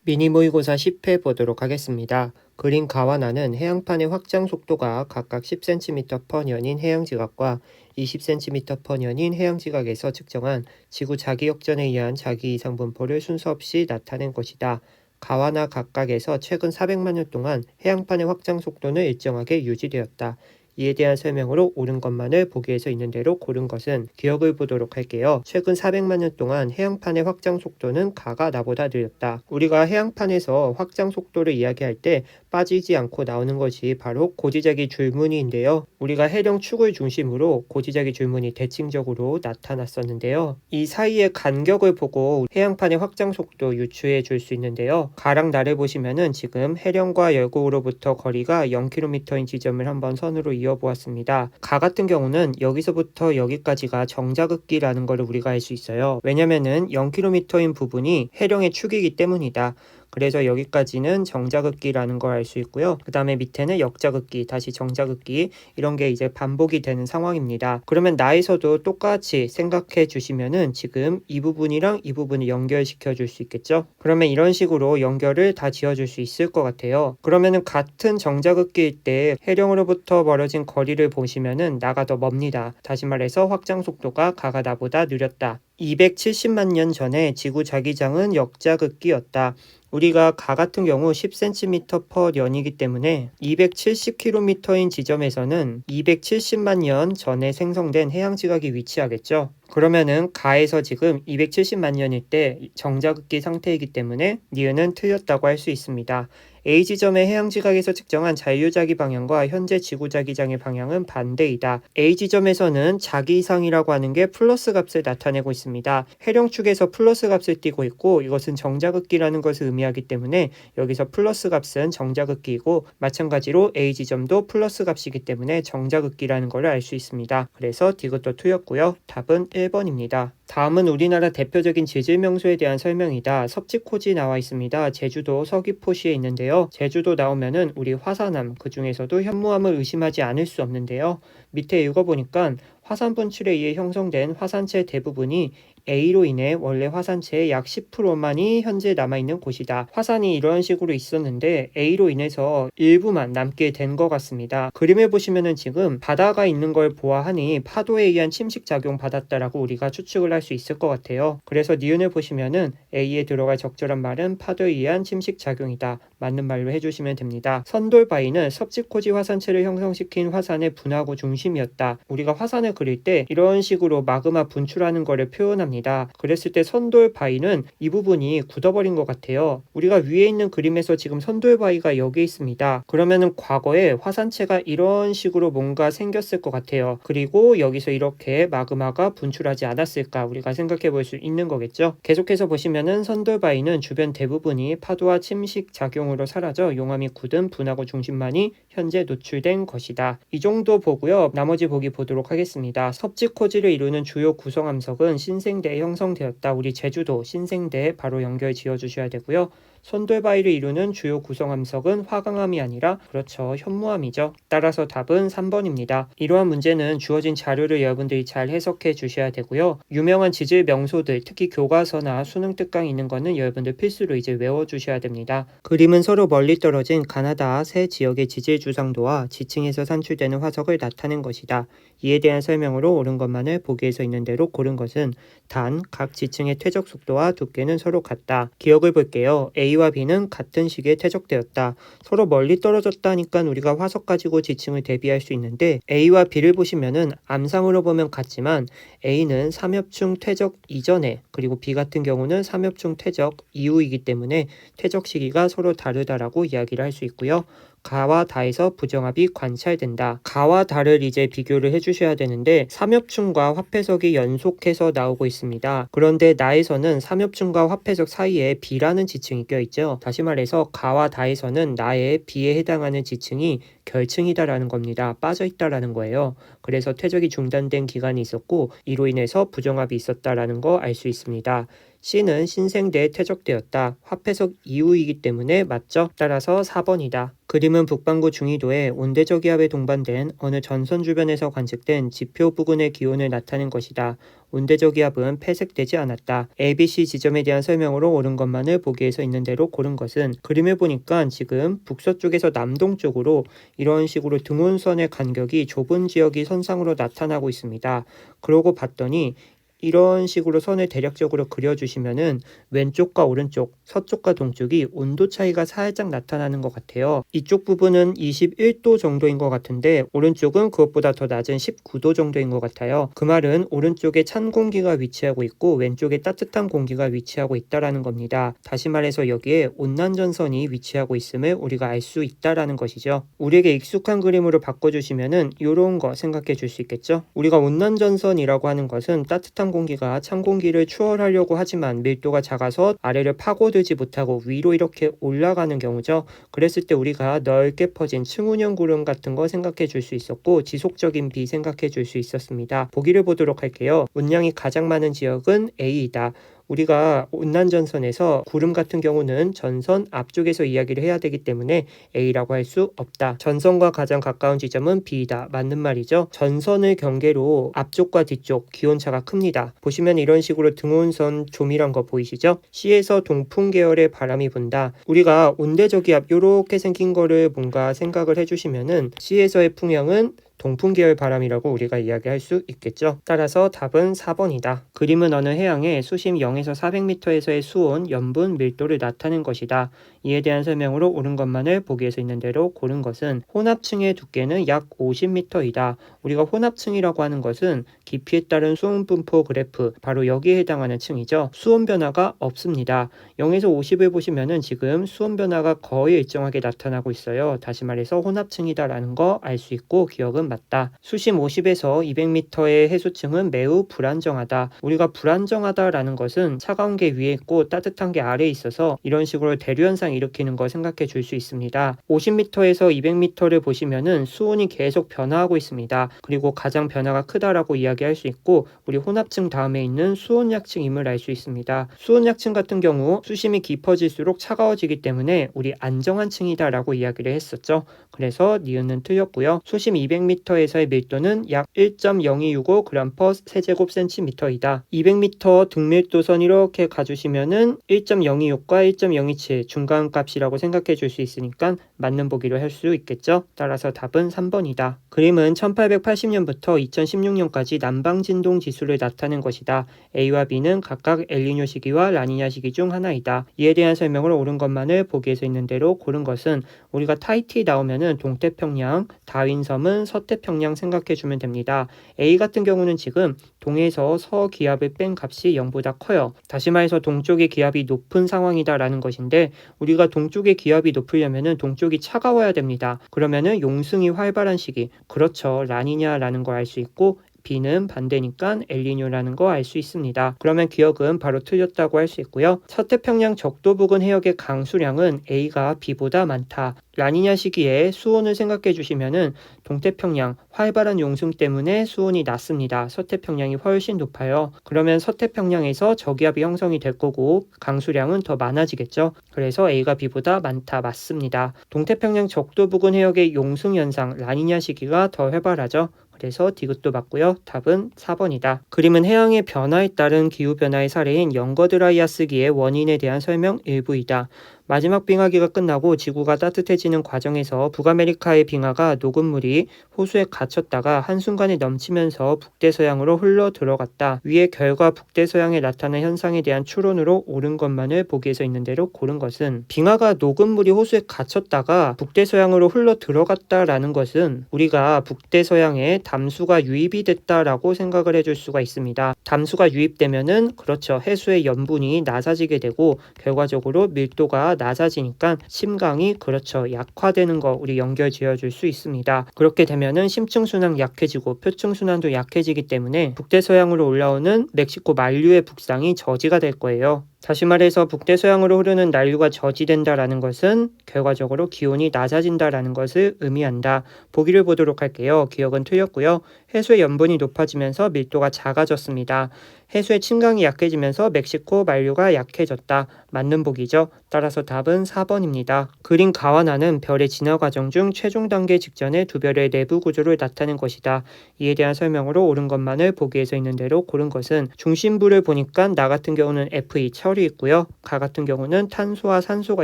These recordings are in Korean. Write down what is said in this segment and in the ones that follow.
미니 모의고사 10회 보도록 하겠습니다. 그린 가와 나는 해양판의 확장 속도가 각각 10cm/년인 해양지각과 20cm/년인 해양지각에서 측정한 지구 자기역전에 의한 자기이상 분포를 순서 없이 나타낸 것이다. 가와 나 각각에서 최근 400만 년 동안 해양판의 확장 속도는 일정하게 유지되었다. 이에 대한 설명으로 옳은 것만을 보기에서 있는 대로 고른 것은 기억을 보도록 할게요. 최근 400만 년 동안 해양판의 확장 속도는 가가 나보다 느렸다. 우리가 해양판에서 확장 속도를 이야기할 때 빠지지 않고 나오는 것이 바로 고지자기 줄무늬인데요. 우리가 해령 축을 중심으로 고지자기 줄무늬 대칭적으로 나타났었는데요. 이 사이의 간격을 보고 해양판의 확장 속도 유추해 줄 수 있는데요. 가랑 나를 보시면은 지금 해령과 열곡으로부터 거리가 0km인 지점을 한번 선으로 이어보았습니다. 가 같은 경우는 여기서부터 여기까지가 정자극기라는 것을 우리가 알 수 있어요. 왜냐면은 0km인 부분이 해령의 축이기 때문이다. 그래서 여기까지는 정자극기라는 걸 알 수 있고요. 그 다음에 밑에는 역자극기, 다시 정자극기, 이런 게 이제 반복이 되는 상황입니다. 그러면 나에서도 똑같이 생각해 주시면은 지금 이 부분이랑 이 부분을 연결시켜 줄 수 있겠죠? 그러면 이런 식으로 연결을 다 지어 줄 수 있을 것 같아요. 그러면은 같은 정자극기일 때 해령으로부터 멀어진 거리를 보시면은 나가 더 멉니다. 다시 말해서 확장 속도가 가가 나보다 느렸다. 270만 년 전에 지구 자기장은 역자극기였다. 우리가 가 같은 경우 10cm/년이기 때문에 270km인 지점에서는 270만 년 전에 생성된 해양지각이 위치하겠죠. 그러면은 가에서 지금 270만 년일 때 정자극기 상태이기 때문에 니은은 틀렸다고 할 수 있습니다. A 지점의 해양지각에서 측정한 잔류자기 방향과 현재 지구자기장의 방향은 반대이다. A 지점에서는 자기이상이라고 하는 게 플러스 값을 나타내고 있습니다. 해령축에서 플러스 값을 띄고 있고 이것은 정자극기라는 것을 의미하기 때문에 여기서 플러스 값은 정자극기이고 마찬가지로 A 지점도 플러스 값이기 때문에 정자극기라는 것을 알 수 있습니다. 그래서 디귿도 틀렸고요. 답은 1번입니다. 다음은 우리나라 대표적인 지질 명소에 대한 설명이다. 섭지코지 나와 있습니다. 제주도 서귀포시에 있는데요. 제주도 나오면은 우리 화산암, 그 중에서도 현무암을 의심하지 않을 수 없는데요. 밑에 읽어보니까 화산 분출에 의해 형성된 화산체 대부분이 A로 인해 원래 화산체의 약 10%만이 현재 남아있는 곳이다. 화산이 이런 식으로 있었는데 A로 인해서 일부만 남게 된 것 같습니다. 그림을 보시면은 지금 바다가 있는 걸 보아하니 파도에 의한 침식작용 받았다라고 우리가 추측을 할 수 있을 것 같아요. 그래서 니은을 보시면은 A에 들어갈 적절한 말은 파도에 의한 침식작용이다. 맞는 말로 해주시면 됩니다. 선돌바위는 섭지코지 화산체를 형성시킨 화산의 분화구 중심이었다. 우리가 화산을 그릴 때 이런 식으로 마그마 분출하는 거를 표현합니다. 그랬을 때 선돌바위는 이 부분이 굳어버린 것 같아요. 우리가 위에 있는 그림에서 지금 선돌바위가 여기 있습니다. 그러면은 과거에 화산체가 이런 식으로 뭔가 생겼을 것 같아요. 그리고 여기서 이렇게 마그마가 분출하지 않았을까 우리가 생각해 볼 수 있는 거겠죠. 계속해서 보시면은 선돌바위는 주변 대부분이 파도와 침식 작용으로 사라져 용암이 굳은 분화구 중심만이 현재 노출된 것이다. 이 정도 보고요. 나머지 보기 보도록 하겠습니다. 섭지코지를 이루는 주요 구성암석은 신생대에 형성되었다. 우리 제주도 신생대에 바로 연결 지어주셔야 되고요. 선돌바위를 이루는 주요 구성암석은 화강암이 아니라 그렇죠. 현무암이죠. 따라서 답은 3번입니다. 이러한 문제는 주어진 자료를 여러분들이 잘 해석해 주셔야 되고요. 유명한 지질 명소들 특히 교과서나 수능 특강에 있는 거는 여러분들 필수로 이제 외워주셔야 됩니다. 그림은 서로 멀리 떨어진 가나다 세 지역의 지질 주상도와 지층에서 산출되는 화석을 나타낸 것이다. 이에 대한 설명으로 옳은 것만을 보기에서 있는 대로 고른 것은 단 각 지층의 퇴적 속도와 두께는 서로 같다. 기억을 볼게요. A와 B는 같은 시기에 퇴적되었다. 서로 멀리 떨어졌다니까 우리가 화석 가지고 지층을 대비할 수 있는데 A와 B를 보시면은 암상으로 보면 같지만 A는 삼엽충 퇴적 이전에 그리고 B 같은 경우는 삼엽충 퇴적 이후이기 때문에 퇴적 시기가 서로 다르다라고 이야기를 할 수 있고요. 가와 다에서 부정합이 관찰된다. 가와 다를 이제 비교를 해주셔야 되는데 삼엽충과 화폐석이 연속해서 나오고 있습니다. 그런데 나에서는 삼엽충과 화폐석 사이에 B라는 지층이 껴있죠. 다시 말해서 가와 다에서는 나의 B에 해당하는 지층이 결층이다라는 겁니다. 빠져있다라는 거예요. 그래서 퇴적이 중단된 기간이 있었고 이로 인해서 부정합이 있었다라는 거 알 수 있습니다. C는 신생대에 퇴적되었다. 화폐석 이후이기 때문에 맞죠? 따라서 4번이다. 그림은 북반구 중위도에 온대저기압에 동반된 어느 전선 주변에서 관측된 지표 부근의 기온을 나타낸 것이다. 온대저기압은 폐색되지 않았다. ABC 지점에 대한 설명으로 옳은 것만을 보기에서 있는 대로 고른 것은 그림을 보니까 지금 북서쪽에서 남동쪽으로 이런 식으로 등온선의 간격이 좁은 지역이 선상으로 나타나고 있습니다. 그러고 봤더니 이런 식으로 선을 대략적으로 그려주시면은 왼쪽과 오른쪽, 서쪽과 동쪽이 온도 차이가 살짝 나타나는 것 같아요. 이쪽 부분은 21도 정도인 것 같은데 오른쪽은 그것보다 더 낮은 19도 정도인 것 같아요. 그 말은 오른쪽에 찬 공기가 위치하고 있고 왼쪽에 따뜻한 공기가 위치하고 있다라는 겁니다. 다시 말해서 여기에 온난전선이 위치하고 있음을 우리가 알 수 있다라는 것이죠. 우리에게 익숙한 그림으로 바꿔주시면은 이런 거 생각해 줄 수 있겠죠. 우리가 온난전선이라고 하는 것은 따뜻한 공기가 찬 공기를 추월하려고 하지만 밀도가 작아서 아래를 파고들지 못하고 위로 이렇게 올라가는 경우죠. 그랬을 때 우리가 넓게 퍼진 층운형 구름 같은 거 생각해 줄 수 있었고 지속적인 비 생각해 줄 수 있었습니다. 보기를 보도록 할게요. 온량이 가장 많은 지역은 A이다. 우리가 온난전선에서 구름 같은 경우는 전선 앞쪽에서 이야기를 해야 되기 때문에 A라고 할 수 없다. 전선과 가장 가까운 지점은 B이다. 맞는 말이죠. 전선을 경계로 앞쪽과 뒤쪽 기온차가 큽니다. 보시면 이런 식으로 등온선 조밀한 거 보이시죠? C에서 동풍 계열의 바람이 분다. 우리가 온대저기압 요렇게 생긴 거를 뭔가 생각을 해주시면은 C에서의 풍향은 동풍 계열 바람이라고 우리가 이야기할 수 있겠죠. 따라서 답은 4번이다. 그림은 어느 해양의 수심 0에서 400m에서의 수온, 염분, 밀도를 나타낸 것이다. 이에 대한 설명으로 옳은 것만을 보기에서 있는 대로 고른 것은 혼합층의 두께는 약 50m이다. 우리가 혼합층이라고 하는 것은 깊이에 따른 수온 분포 그래프, 바로 여기에 해당하는 층이죠. 수온 변화가 없습니다. 0에서 50을 보시면은 지금 수온 변화가 거의 일정하게 나타나고 있어요. 다시 말해서 혼합층이다라는 거 알 수 있고 기억은 맞다. 수심 50에서 200m의 해수층은 매우 불안정하다. 우리가 불안정하다라는 것은 차가운 게 위에 있고 따뜻한 게 아래에 있어서 이런 식으로 대류현상 일으키는 거 생각해 줄 수 있습니다. 50m에서 200m를 보시면은 수온이 계속 변화하고 있습니다. 그리고 가장 변화가 크다라고 이야기할 수 있고 우리 혼합층 다음에 있는 수온약층임을 알 수 있습니다. 수온약층 같은 경우 수심이 깊어질수록 차가워지기 때문에 우리 안정한 층이다라고 이야기를 했었죠. 그래서 니은은 틀렸고요. 수심 200m에서의 밀도는 약 1.0265g/. 세제곱센티미터이다. 200m 등밀도선 이렇게 가주시면은 1.026과 1.027 중간 값이라고 생각해 줄 수 있으니까 맞는 보기로 할 수 있겠죠. 따라서 답은 3번이다. 그림은 1880년부터 2016년까지 남방진동 지수를 나타낸 것이다. A와 B는 각각 엘니뇨 시기와 라니냐 시기 중 하나이다. 이에 대한 설명을 옳은 것만을 보기에서 있는 대로 고른 것은 우리가 타이티 나오면은 동태평양, 다윈섬은 서태평양 생각해 주면 됩니다. A 같은 경우는 지금 동에서 서기압을 뺀 값이 0보다 커요. 다시 말해서 동쪽의 기압이 높은 상황이다라는 것인데 우리가 동쪽의 기압이 높으려면은 동쪽이 차가워야 됩니다. 그러면은 용승이 활발한 시기, 그렇죠. 라니냐라는 걸 알 수 있고 B는 반대니까 엘니뇨라는 거 알 수 있습니다. 그러면 기억은 바로 틀렸다고 할 수 있고요. 서태평양 적도 부근 해역의 강수량은 A가 B보다 많다. 라니냐 시기에 수온을 생각해 주시면은 동태평양 활발한 용승 때문에 수온이 낮습니다. 서태평양이 훨씬 높아요. 그러면 서태평양에서 저기압이 형성이 될 거고 강수량은 더 많아지겠죠. 그래서 A가 B보다 많다. 맞습니다. 동태평양 적도 부근 해역의 용승 현상 라니냐 시기가 더 활발하죠. 그래서 디귿도 맞고요. 답은 4번이다. 그림은 해양의 변화에 따른 기후변화의 사례인 영거드라이아스기의 원인에 대한 설명 일부이다. 마지막 빙하기가 끝나고 지구가 따뜻해지는 과정에서 북아메리카의 빙하가 녹은 물이 호수에 갇혔다가 한순간에 넘치면서 북대서양으로 흘러 들어갔다. 위의 결과 북대서양에 나타난 현상에 대한 추론으로 옳은 것만을 보기에서 있는 대로 고른 것은 빙하가 녹은 물이 호수에 갇혔다가 북대서양으로 흘러 들어갔다라는 것은 우리가 북대서양에 담수가 유입이 됐다라고 생각을 해줄 수가 있습니다. 담수가 유입되면은 그렇죠. 해수의 염분이 낮아지게 되고 결과적으로 밀도가 낮아지니까 심강이 그렇죠. 약화되는 거 우리 연결 지어줄 수 있습니다. 그렇게 되면은 심층순환 약해지고 표층순환도 약해지기 때문에 북대서양으로 올라오는 멕시코 만류의 북상이 저지가 될 거예요. 다시 말해서 북대서양으로 흐르는 난류가 저지된다라는 것은 결과적으로 기온이 낮아진다라는 것을 의미한다. 보기를 보도록 할게요. 기억은 틀렸고요. 해수의 염분이 높아지면서 밀도가 작아졌습니다. 해수의 침강이 약해지면서 멕시코 만류가 약해졌다. 맞는 보기죠. 따라서 답은 4번입니다. 그린 가와나는 별의 진화 과정 중 최종 단계 직전에 두 별의 내부 구조를 나타낸 것이다. 이에 대한 설명으로 옳은 것만을 보기에서 있는 대로 고른 것은 중심부를 보니까 나 같은 경우는 Fe 철이 있고요. 가 같은 경우는 탄소와 산소가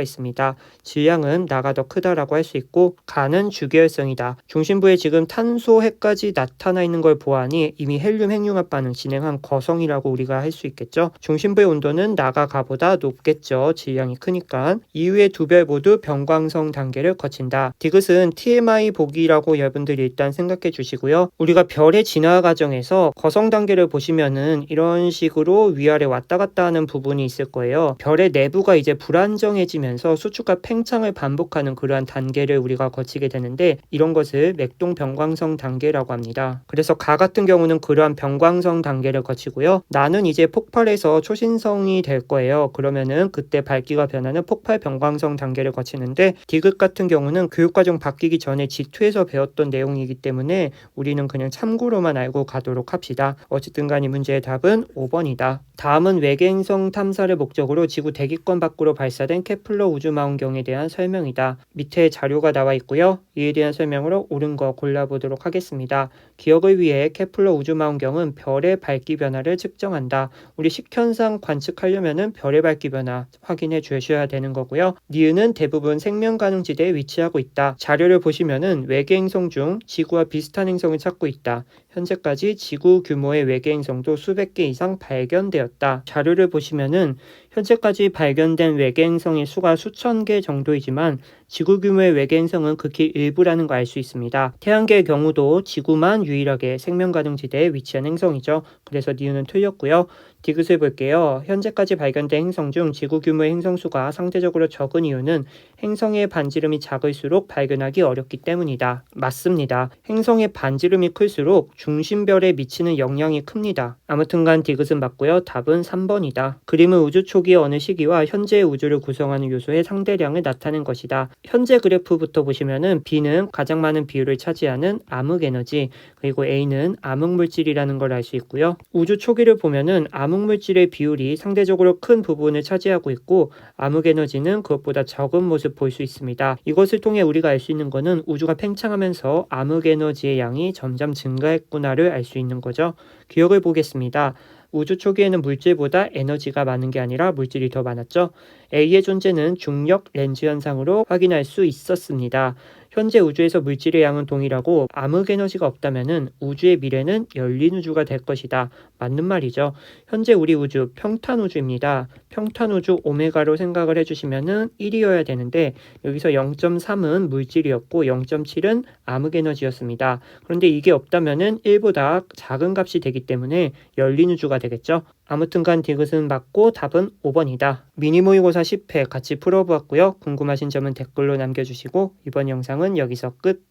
있습니다. 질량은 나가 더 크다라고 할 수 있고 가는 주계열성이다. 중심부에 지금 탄소 핵까지 나타나 있는 걸 보아하니 이미 헬륨 핵융합 반응 진행한 거성이라고 우리가 할 수 있겠죠. 중심부의 온도는 나가 가보다 높겠죠. 질량이 크니까. 이후에 두 별 모두 병광성 단계를 거친다. 디귿은 TMI 보기라고 여러분들이 일단 생각해 주시고요. 우리가 별의 진화 과정에서 거성 단계를 보시면은 이런 식으로 위아래 왔다 갔다 하는 부분이 있을 거예요. 별의 내부가 이제 불안정해지면서 수축과 팽창을 반복하는 그러한 단계를 우리가 거치게 되는데 이런 것을 맥동 병광성 단계라고 합니다. 그래서 가 같은 경우는 그러한 병광성 단계를 거치고요. 나는 이제 폭발해서 초신성이 될 거예요. 그러면은 그때 밝기가 변하는 폭발 병광성 단계를 거치는데 디귿 같은 경우는 교육과정 바뀌기 전에 G2에서 배웠던 내용이기 때문에 우리는 그냥 참고로만 알고 가도록 합시다. 어쨌든 간 이 문제의 답은 5번이다. 다음은 외계행성 탐사를 목적으로 지구 대기권 밖으로 발사된 케플러 우주망원경에 대한 설명이다. 밑에 자료가 나와 있고요. 이에 대한 설명으로 옳은 거 골라보도록 하겠습니다. 기억을 위해 케플러 우주망원경은 별의 밝기 변화를 측정한다. 우리 식현상 관측하려면은 별의 밝기 변화 확인해 주셔야 되는 거고요. 니은은 대부분 생명 가능 지대에 위치하고 있다. 자료를 보시면은 외계행성 중 지구와 비슷한 행성을 찾고 있다. 현재까지 지구 규모의 외계행성도 수백 개 이상 발견되었다. 자료를 보시면은 현재까지 발견된 외계행성의 수가 수천 개 정도이지만 지구 규모의 외계행성은 극히 일부라는 거 알 수 있습니다. 태양계의 경우도 지구만 유일하게 생명 가능 지대에 위치한 행성이죠. 그래서 니은은 틀렸고요. 디귿을 볼게요. 현재까지 발견된 행성 중 지구 규모의 행성 수가 상대적으로 적은 이유는 행성의 반지름이 작을수록 발견하기 어렵기 때문이다. 맞습니다. 행성의 반지름이 클수록 중심별에 미치는 영향이 큽니다. 아무튼간 디귿은 맞고요. 답은 3번이다. 그림은 우주 초기의 어느 시기와 현재의 우주를 구성하는 요소의 상대량을 나타낸 것이다. 현재 그래프부터 보시면은 B는 가장 많은 비율을 차지하는 암흑에너지, 그리고 A는 암흑물질이라는 걸 알 수 있고요. 우주 초기를 보면은 암흑물질의 비율이 상대적으로 큰 부분을 차지하고 있고 암흑에너지는 그것보다 적은 모습 볼 수 있습니다. 이것을 통해 우리가 알 수 있는 것은 우주가 팽창하면서 암흑에너지의 양이 점점 증가했구나를 알 수 있는 거죠. 기억을 보겠습니다. 우주 초기에는 물질보다 에너지가 많은 게 아니라 물질이 더 많았죠. A의 존재는 중력 렌즈 현상으로 확인할 수 있었습니다. 현재 우주에서 물질의 양은 동일하고 암흑 에너지가 없다면은 우주의 미래는 열린 우주가 될 것이다. 맞는 말이죠. 현재 우리 우주 평탄 우주입니다. 평탄 우주 오메가로 생각을 해주시면은 1이어야 되는데 여기서 0.3은 물질이었고 0.7은 암흑 에너지였습니다. 그런데 이게 없다면은 1보다 작은 값이 되기 때문에 열린 우주가 되겠죠. 아무튼간 디귿은 맞고 답은 5번이다. 미니 모의고사 10회 같이 풀어보았고요. 궁금하신 점은 댓글로 남겨주시고 이번 영상은 여기서 끝.